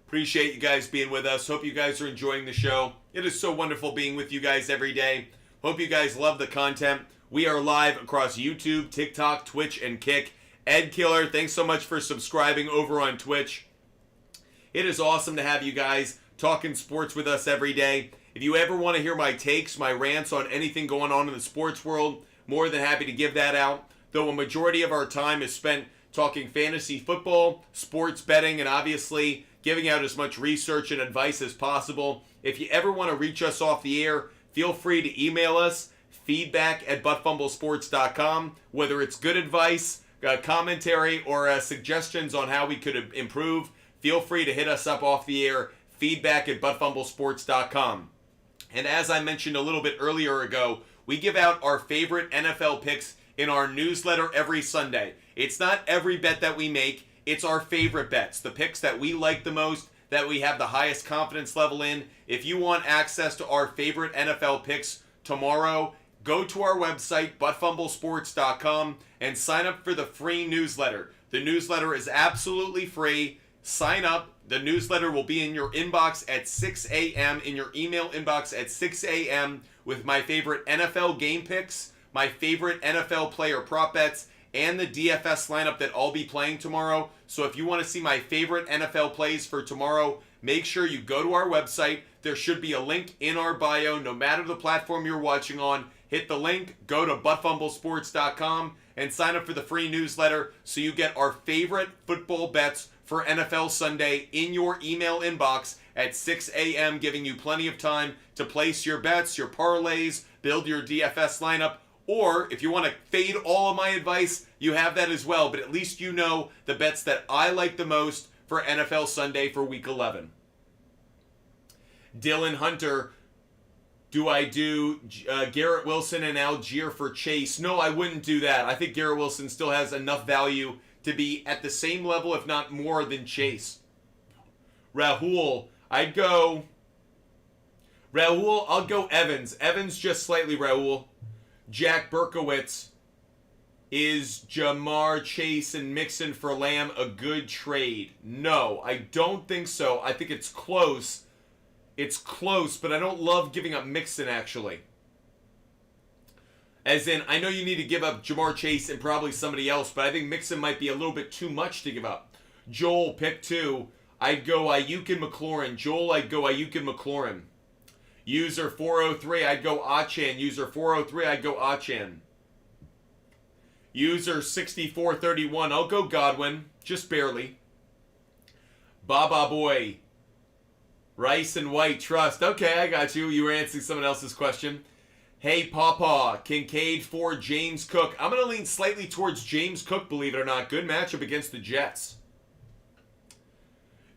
Speaker 1: Appreciate you guys being with us. Hope you guys are enjoying the show. It is so wonderful being with you guys every day. Hope you guys love the content. We are live across YouTube, TikTok, Twitch, and Kick. Ed Killer, thanks so much for subscribing over on Twitch. It is awesome to have you guys talking sports with us every day. If you ever want to hear my takes, my rants on anything going on in the sports world, more than happy to give that out. Though a majority of our time is spent talking fantasy football, sports betting, and obviously giving out as much research and advice as possible. If you ever want to reach us off the air, feel free to email us, feedback@buttfumblesports.com, whether it's good advice, commentary, or suggestions on how we could improve. Feel free to hit us up off the air, feedback@buttfumblesports.com. And as I mentioned a little bit earlier ago, we give out our favorite NFL picks in our newsletter every Sunday. It's not every bet that we make. It's our favorite bets, the picks that we like the most, that we have the highest confidence level in. If you want access to our favorite NFL picks tomorrow, go to our website, buttfumblesports.com, and sign up for the free newsletter. The newsletter is absolutely free. Sign up. The newsletter will be in your inbox at 6 a.m., in your email inbox at 6 a.m. with my favorite NFL game picks, my favorite NFL player prop bets, and the DFS lineup that I'll be playing tomorrow. So if you want to see my favorite NFL plays for tomorrow, make sure you go to our website. There should be a link in our bio, no matter the platform you're watching on. Hit the link, go to buttfumblesports.com, and sign up for the free newsletter so you get our favorite football bets for NFL Sunday in your email inbox at 6 a.m., giving you plenty of time to place your bets, your parlays, build your DFS lineup. Or if you want to fade all of my advice, you have that as well. But at least you know the bets that I like the most for NFL Sunday for Week 11. Dylan Hunter, do I do Garrett Wilson and Algier for Chase? No, I wouldn't do that. I think Garrett Wilson still has enough value to be at the same level, if not more, than Chase. Rahul, I'll go Evans. Evans just slightly, Rahul. Jack Berkowitz, is Jamar Chase and Mixon for Lamb a good trade? No, I don't think so. I think it's close. It's close, but I don't love giving up Mixon, actually. As in, I know you need to give up Jamar Chase and probably somebody else, but I think Mixon might be a little bit too much to give up. Joel, pick 2. I'd go Ayuk and McLaurin. Joel, I'd go Ayuk and McLaurin. User 403, I'd go Achan. User 403, I'd go Achan. User 6431, I'll go Godwin. Just barely. Baba Boy. Rice and White Trust. Okay, I got you. You were answering someone else's question. Hey, Pawpaw. Kincaid for James Cook. I'm going to lean slightly towards James Cook, believe it or not. Good matchup against the Jets.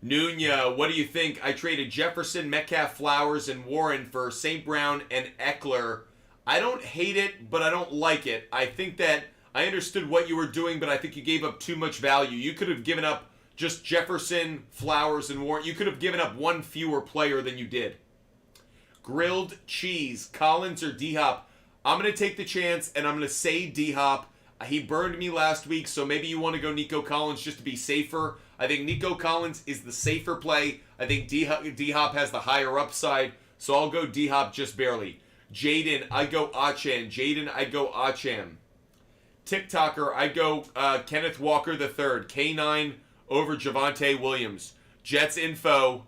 Speaker 1: Nunya, what do you think? I traded Jefferson, Metcalf, Flowers, and Warren for St. Brown and Eckler. I don't hate it, but I don't like it. I think that I understood what you were doing, but I think you gave up too much value. You could have given up just Jefferson, Flowers, and Warren. You could have given up one fewer player than you did. Grilled cheese, Collins or D-Hop? I'm going to take the chance, and I'm going to say D-Hop. He burned me last week, so maybe you want to go Nico Collins just to be safer. I think Nico Collins is the safer play. I think D-Hop has the higher upside, so I'll go D-Hop just barely. Jaden, I'd go Achan. Jaden, I'd go Achan. TikToker, I'd go Kenneth Walker III. K9 over Javonte Williams. Jets info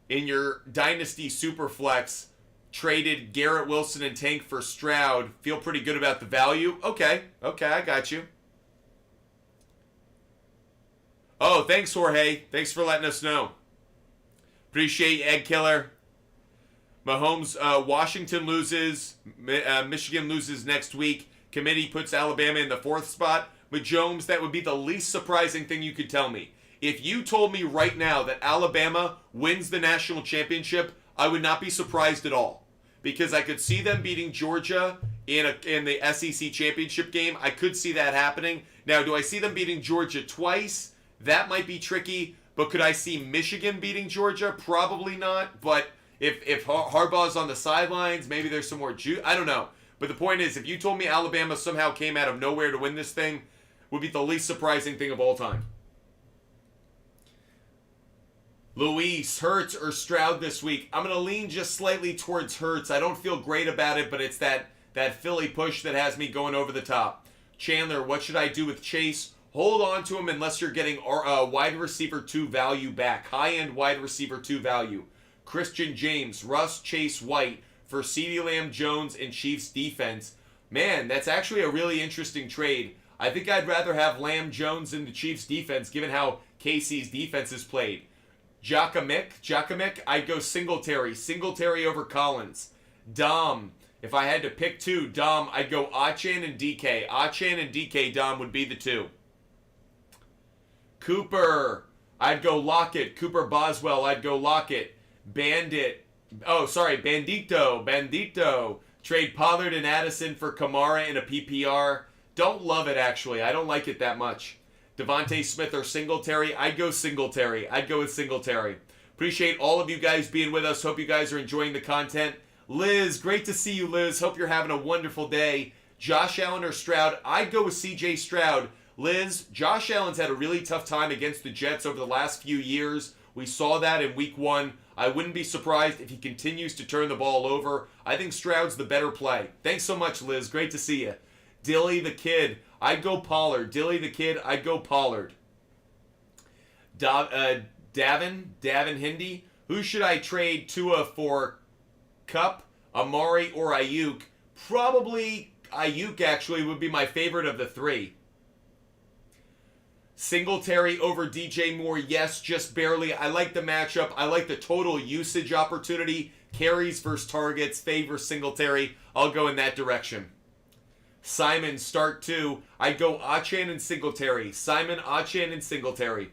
Speaker 1: in your Dynasty Superflex. Traded Garrett Wilson and Tank for Stroud. Feel pretty good about the value? Okay, I got you. Oh, thanks, Jorge. Thanks for letting us know. Appreciate you, Egg Killer. Mahomes, Washington loses. Michigan loses next week. Committee puts Alabama in the 4th spot. But Jones, that would be the least surprising thing you could tell me. If you told me right now that Alabama wins the national championship, I would not be surprised at all. Because I could see them beating Georgia in the SEC championship game. I could see that happening. Now, do I see them beating Georgia twice? That might be tricky. But could I see Michigan beating Georgia? Probably not. But if Harbaugh's on the sidelines, maybe there's some more juice. I don't know. But the point is, if you told me Alabama somehow came out of nowhere to win this thing, would be the least surprising thing of all time. Luis, Hurts or Stroud this week? I'm going to lean just slightly towards Hurts. I don't feel great about it, but it's that Philly push that has me going over the top. Chandler, what should I do with Chase? Hold on to him unless you're getting wide receiver 2 value back. High-end wide receiver 2 value. Christian James, Russ, Chase, White for CeeDee Lamb, Jones, and Chiefs defense. Man, that's actually a really interesting trade. I think I'd rather have Lamb, Jones, in the Chiefs defense given how KC's defense is played. Jakamick, I'd go Singletary over Collins. Dom, if I had to pick 2, Dom, I'd go Achane and DK. Achane and DK, Dom, would be the 2. Cooper, I'd go Lockett. Cooper Boswell, I'd go Lockett. Bandito. Trade Pollard and Addison for Kamara in a PPR. Don't love it, actually. I don't like it that much. Devontae Smith or Singletary? I'd go Singletary. I'd go with Singletary. Appreciate all of you guys being with us. Hope you guys are enjoying the content. Liz, great to see you, Liz. Hope you're having a wonderful day. Josh Allen or Stroud? I'd go with CJ Stroud. Liz, Josh Allen's had a really tough time against the Jets over the last few years. We saw that in week 1. I wouldn't be surprised if he continues to turn the ball over. I think Stroud's the better play. Thanks so much, Liz. Great to see you. Dilly the Kid, I'd go Pollard. Dilly the Kid, I'd go Pollard. Davin Hindi, who should I trade Tua for? Cup, Amari, or Ayuk? Probably Ayuk, actually, would be my favorite of the 3. Singletary over DJ Moore, yes, just barely. I like the matchup. I like the total usage opportunity. Carries versus targets, favor Singletary. I'll go in that direction. Simon, start 2. I'd go Achane and Singletary. Simon, Achane, and Singletary.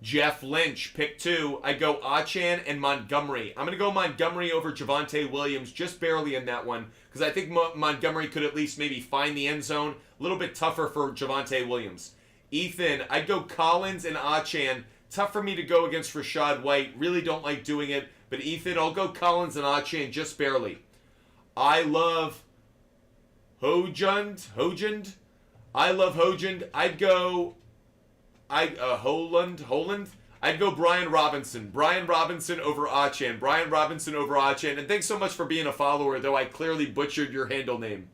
Speaker 1: Jeff Lynch, pick 2. I'd go Achane and Montgomery. I'm going to go Montgomery over Javonte Williams, just barely in that one, because I think Montgomery could at least maybe find the end zone. A little bit tougher for Javonte Williams. Ethan, I'd go Collins and Achane. Tough for me to go against Rachaad White. Really don't like doing it. But Ethan, I'll go Collins and Achane just barely. I love Hojund. I love Hojund. I'd go Holland. I'd go Brian Robinson. Brian Robinson over Achane. Brian Robinson over Achane. And thanks so much for being a follower, though I clearly butchered your handle name.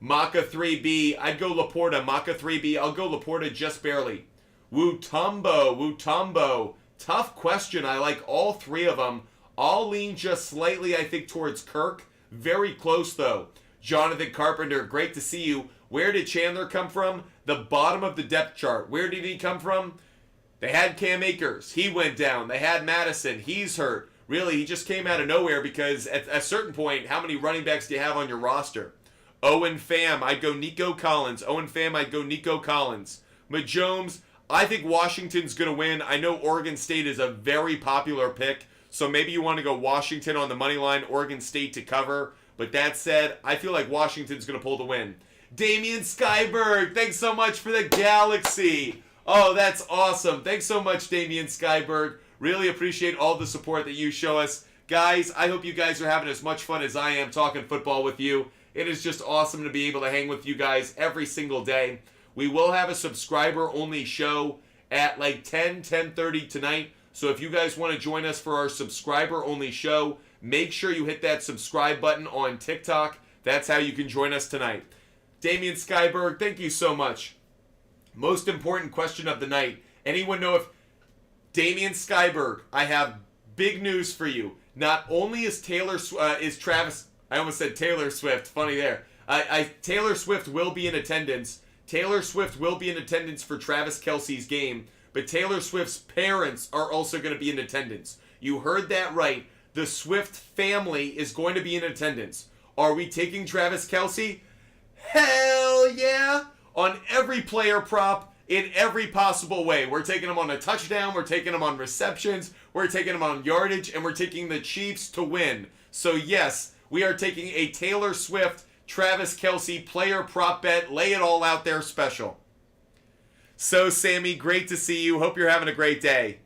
Speaker 1: Maka 3B, I'd go Laporta. Maka 3B, I'll go Laporta just barely. Wutombo. Tough question. I like all 3 of them. I'll lean just slightly, I think, towards Kirk. Very close, though. Jonathan Carpenter, great to see you. Where did Chandler come from? The bottom of the depth chart. Where did he come from? They had Cam Akers. He went down. They had Madison. He's hurt. Really, he just came out of nowhere because at a certain point, how many running backs do you have on your roster? Owen Pham, I'd go Nico Collins. Majomes, I think Washington's going to win. I know Oregon State is a very popular pick, so maybe you want to go Washington on the money line, Oregon State to cover. But that said, I feel like Washington's going to pull the win. Damian Skyberg, thanks so much for the Galaxy. Oh, that's awesome. Thanks so much, Damian Skyberg. Really appreciate all the support that you show us. Guys, I hope you guys are having as much fun as I am talking football with you. It is just awesome to be able to hang with you guys every single day. We will have a subscriber-only show at like 10:30 tonight. So if you guys want to join us for our subscriber-only show, make sure you hit that subscribe button on TikTok. That's how you can join us tonight. Damian Skyberg, thank you so much. Most important question of the night. Anyone know if Damian Skyberg, I have big news for you. Not only is Travis... I almost said Taylor Swift. Funny there. Taylor Swift will be in attendance. Taylor Swift will be in attendance for Travis Kelce's game. but Taylor Swift's parents are also going to be in attendance. You heard that right. The Swift family is going to be in attendance. Are we taking Travis Kelce? Hell yeah! On every player prop, in every possible way. We're taking him on a touchdown, we're taking him on receptions, we're taking him on yardage, and we're taking the Chiefs to win. So yes, we are taking a Taylor Swift, Travis Kelce player prop bet. Lay it all out there special. So Sammy, great to see you. Hope you're having a great day.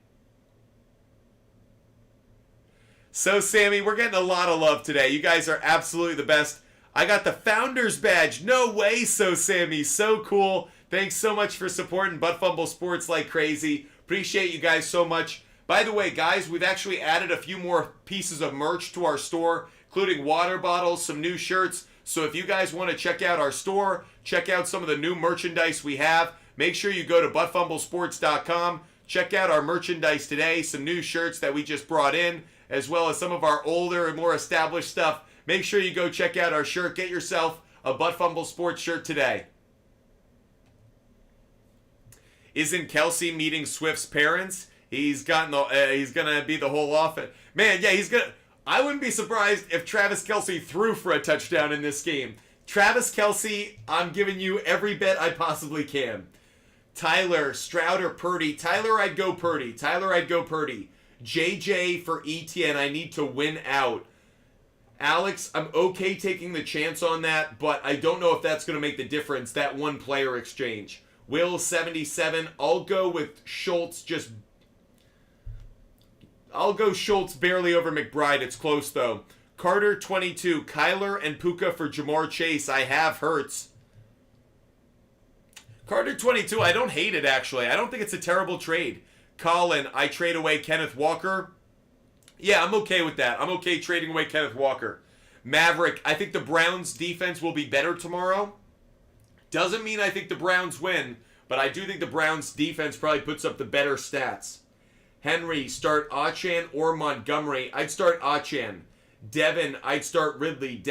Speaker 1: So Sammy, we're getting a lot of love today. You guys are absolutely the best. I got the Founders Badge. No way, So Sammy. So cool. Thanks so much for supporting Butt Fumble Sports like crazy. Appreciate you guys so much. By the way, guys, we've actually added a few more pieces of merch to our store, including water bottles, some new shirts. So if you guys want to check out our store, check out some of the new merchandise we have, make sure you go to buttfumblesports.com. Check out our merchandise today, some new shirts that we just brought in, as well as some of our older and more established stuff. Make sure you go check out our shirt. Get yourself a Butt Fumble Sports shirt today. Isn't Kelce meeting Swift's parents? He's gonna be the whole offense. Man, yeah, I wouldn't be surprised if Travis Kelce threw for a touchdown in this game. Travis Kelce, I'm giving you every bet I possibly can. Tyler, Stroud or Purdy? Tyler, I'd go Purdy. JJ for ETN, I need to win out. Alex, I'm okay taking the chance on that, but I don't know if that's going to make the difference, that one player exchange. Will 77, I'll go with Schultz I'll go Schultz barely over McBride. It's close, though. Carter, 22. Kyler and Puka for Jamar Chase. I have Hurts. Carter, 22. I don't hate it, actually. I don't think it's a terrible trade. Colin, I trade away Kenneth Walker. Yeah, I'm okay with that. I'm okay trading away Kenneth Walker. Maverick, I think the Browns' defense will be better tomorrow. Doesn't mean I think the Browns win, but I do think the Browns' defense probably puts up the better stats. Henry, start Achan or Montgomery. I'd start Achan. Devin, I'd start Ridley.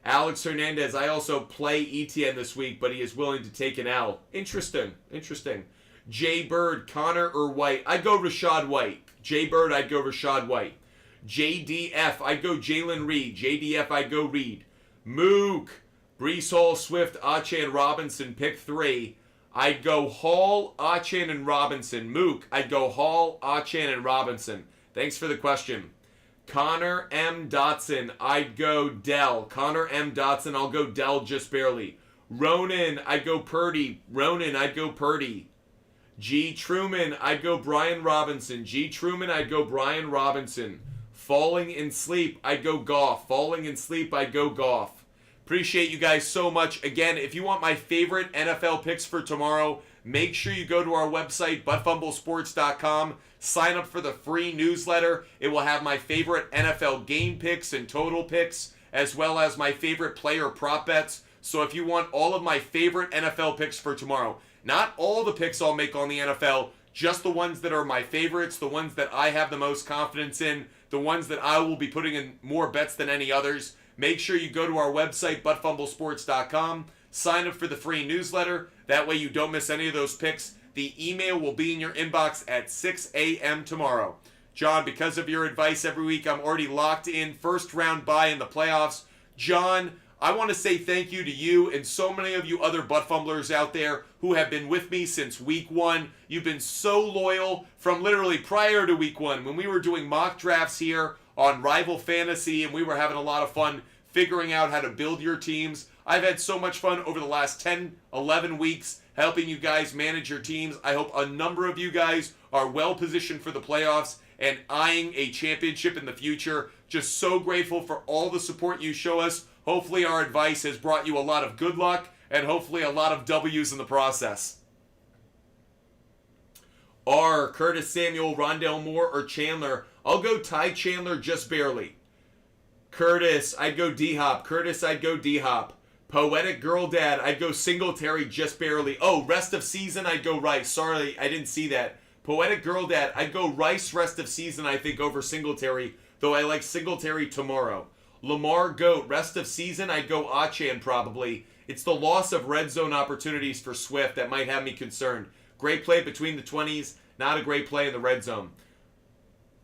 Speaker 1: Alex Hernandez, I also play ETN this week, but he is willing to take an L. Interesting. Jay Bird, Connor or White? I'd go Rashad White. Jay Bird, I'd go Rashad White. JDF, I'd go Jalen Reed. JDF, I'd go Reed. Mook, Brees Hall, Swift, Achan, Robinson, pick 3. I'd go Hall, Achan, and Robinson. Mook, I'd go Hall, Achan, and Robinson. Thanks for the question. Connor M. Dotson, I'd go Dell. Connor M. Dotson, I'll go Dell just barely. Ronan, I'd go Purdy. G. Truman, I'd go Brian Robinson. Falling in sleep, I'd go Goff. Appreciate you guys so much. Again, if you want my favorite NFL picks for tomorrow, make sure you go to our website, buttfumblesports.com. Sign up for the free newsletter. It will have my favorite NFL game picks and total picks, as well as my favorite player prop bets. So if you want all of my favorite NFL picks for tomorrow, not all the picks I'll make on the NFL, just the ones that are my favorites, the ones that I have the most confidence in, the ones that I will be putting in more bets than any others. Make sure you go to our website, buttfumblesports.com. Sign up for the free newsletter. That way you don't miss any of those picks. The email will be in your inbox at 6 a.m. tomorrow. John, because of your advice every week, I'm already locked in. First round bye in the playoffs. John, I want to say thank you to you and so many of you other butt fumblers out there who have been with me since week 1. You've been so loyal from literally prior to week 1 when we were doing mock drafts here on Rival Fantasy and we were having a lot of fun figuring out how to build your teams. I've had so much fun over the last 10, 11 weeks helping you guys manage your teams. I hope a number of you guys are well positioned for the playoffs and eyeing a championship in the future. Just so grateful for all the support you show us. Hopefully our advice has brought you a lot of good luck and hopefully a lot of W's in the process. R. Curtis Samuel, Rondell Moore, or Chandler? I'll go Ty Chandler just barely. Curtis, I'd go D-Hop. Poetic Girl Dad, I'd go Singletary just barely. Oh, rest of season, I'd go Rice. Sorry, I didn't see that. Poetic Girl Dad, I'd go Rice rest of season, I think, over Singletary, though I like Singletary tomorrow. Lamar Goat, rest of season, I'd go Achan probably. It's the loss of red zone opportunities for Swift that might have me concerned. Great play between the 20s. Not a great play in the red zone.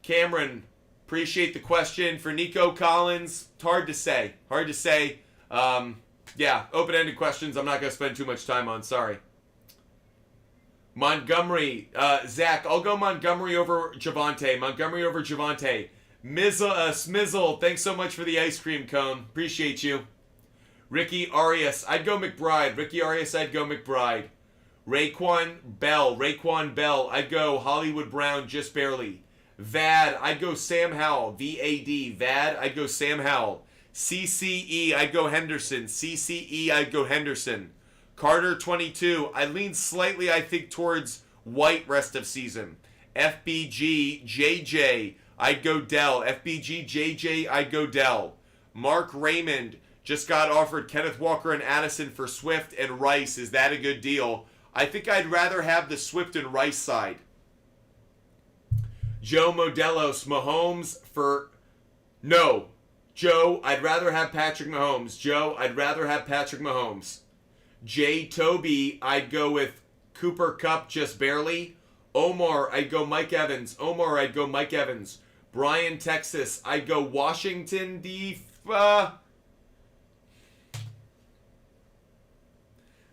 Speaker 1: Cameron, appreciate the question. For Nico Collins, it's hard to say. Hard to say. Yeah, open-ended questions I'm not going to spend too much time on. Sorry. Montgomery. Zach, I'll go Montgomery over Javonte. Montgomery over Javonte. Smizzle, thanks so much for the ice cream cone. Appreciate you. Ricky Arias, I'd go McBride. Ricky Arias, I'd go McBride. Raekwon Bell, I'd go Hollywood Brown just barely. Vad, I'd go Sam Howell. VAD, Vad, I'd go Sam Howell. CCE, I'd go Henderson. CCE, I'd go Henderson. Carter 22, I lean slightly, I think, towards White rest of season. FBG JJ, I'd go Dell. FBG JJ, I'd go Dell. Mark Raymond just got offered Kenneth Walker and Addison for Swift and Rice. Is that a good deal? I think I'd rather have the Swift and Rice side. Joe Modelos, Mahomes for... No. Joe, I'd rather have Patrick Mahomes. Joe, I'd rather have Patrick Mahomes. J. Toby, I'd go with Cooper Kupp just barely. Omar, I'd go Mike Evans. Omar, I'd go Mike Evans. Brian, Texas, I'd go Washington,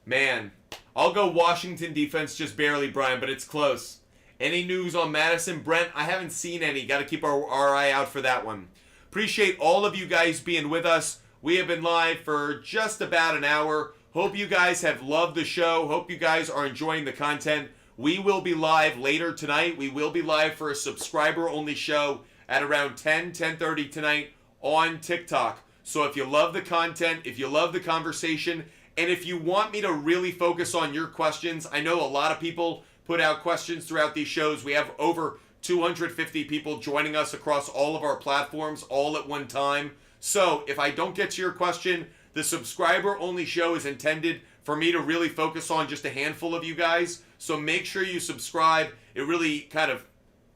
Speaker 1: Man, I'll go Washington defense just barely, Brian, but it's close. Any news on Madison? Brent, I haven't seen any. Got to keep our eye out for that one. Appreciate all of you guys being with us. We have been live for just about an hour. Hope you guys have loved the show. Hope you guys are enjoying the content. We will be live later tonight. We will be live for a subscriber-only show at around 10:30 tonight on TikTok. So if you love the content, if you love the conversation, and if you want me to really focus on your questions, I know a lot of people put out questions throughout these shows. We have over 250 people joining us across all of our platforms all at one time. So if I don't get to your question, the subscriber-only show is intended for me to really focus on just a handful of you guys. So make sure you subscribe. It really kind of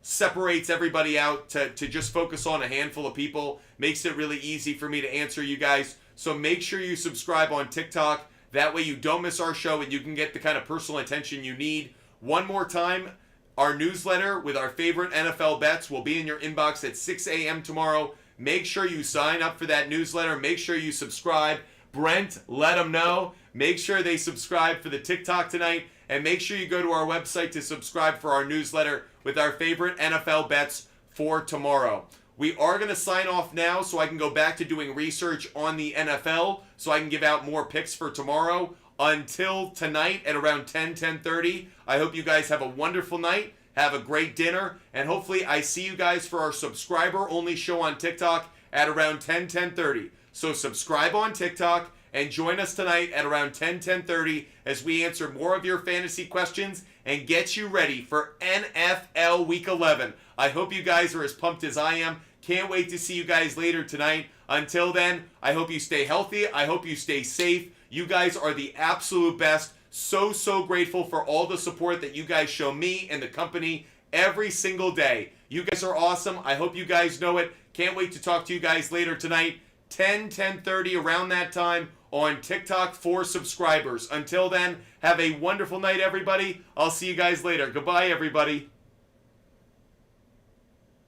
Speaker 1: separates everybody out to just focus on a handful of people. Makes it really easy for me to answer you guys. So make sure you subscribe on TikTok. That way you don't miss our show and you can get the kind of personal attention you need. One more time, our newsletter with our favorite NFL bets will be in your inbox at 6 a.m. tomorrow. Make sure you sign up for that newsletter. Make sure you subscribe. Brent, let them know. Make sure they subscribe for the TikTok tonight. And make sure you go to our website to subscribe for our newsletter with our favorite NFL bets for tomorrow. We are going to sign off now so I can go back to doing research on the NFL so I can give out more picks for tomorrow. Until tonight at around 10:30, I hope you guys have a wonderful night. Have a great dinner. And hopefully I see you guys for our subscriber-only show on TikTok at around 10:30. So subscribe on TikTok and join us tonight at around 10:30 as we answer more of your fantasy questions and get you ready for NFL Week 11. I hope you guys are as pumped as I am. Can't wait to see you guys later tonight. Until then, I hope you stay healthy. I hope you stay safe. You guys are the absolute best. So grateful for all the support that you guys show me and the company every single day. You guys are awesome. I hope you guys know it. Can't wait to talk to you guys later tonight. 10:30 around that time on TikTok for subscribers. Until then, have a wonderful night, everybody. I'll see you guys later. Goodbye, everybody.